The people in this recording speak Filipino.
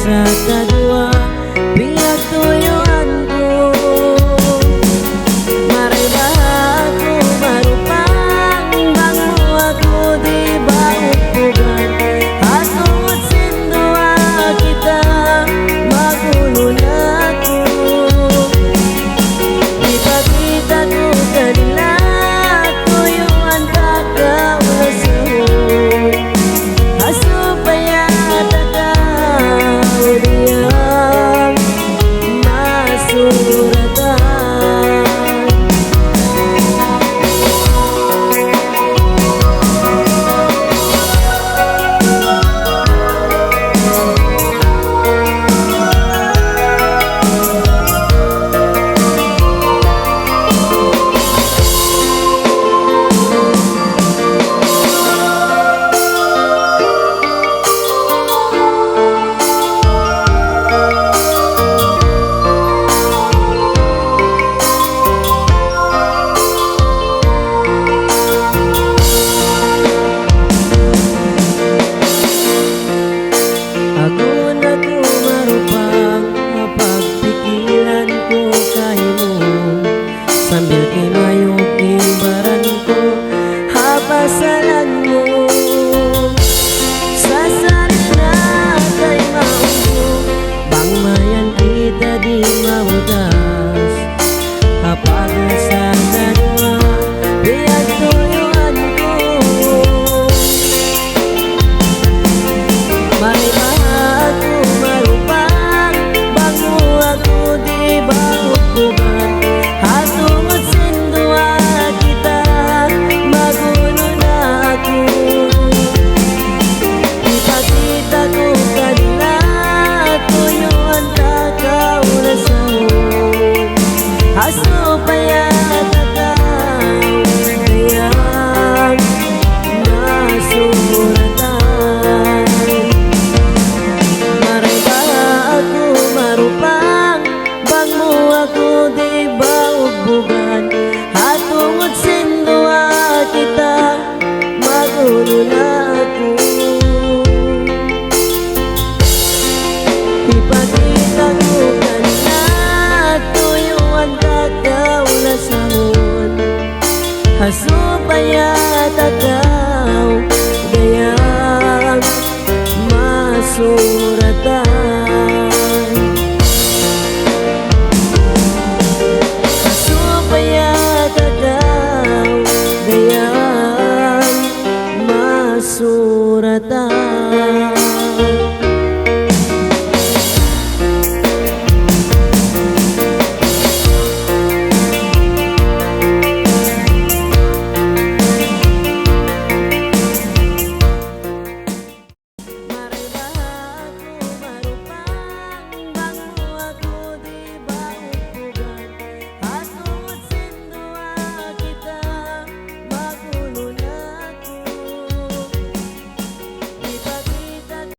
sa kadua biag tuyuan ko. Maray ba ako marupang bang mo ako di ba upugan atungod sindua kita magulo na ko. Ipakita ko kanila tuyuan pagkawalasahon asupaya takaw diyang masuratan. Sambil kinayong imbaran ko hapasalan mo sasali na kay maunggo bang mayan kita di mautas kapag sa kadua biag tuyuan ko. Maray ba ako marupang bang mo ako di ba upugan atungod sindua kita magulo na ako. Ipakita ko kanila tuyuan takawalasahon asupaya takaw diyang masuratan. Maray ba ako marupang bang mo ako di ba ubugan atungod sindua kita magulo na ako. Ipakita ko kanila tuyuan takawalasahon asupaya takaw dayang masuratan.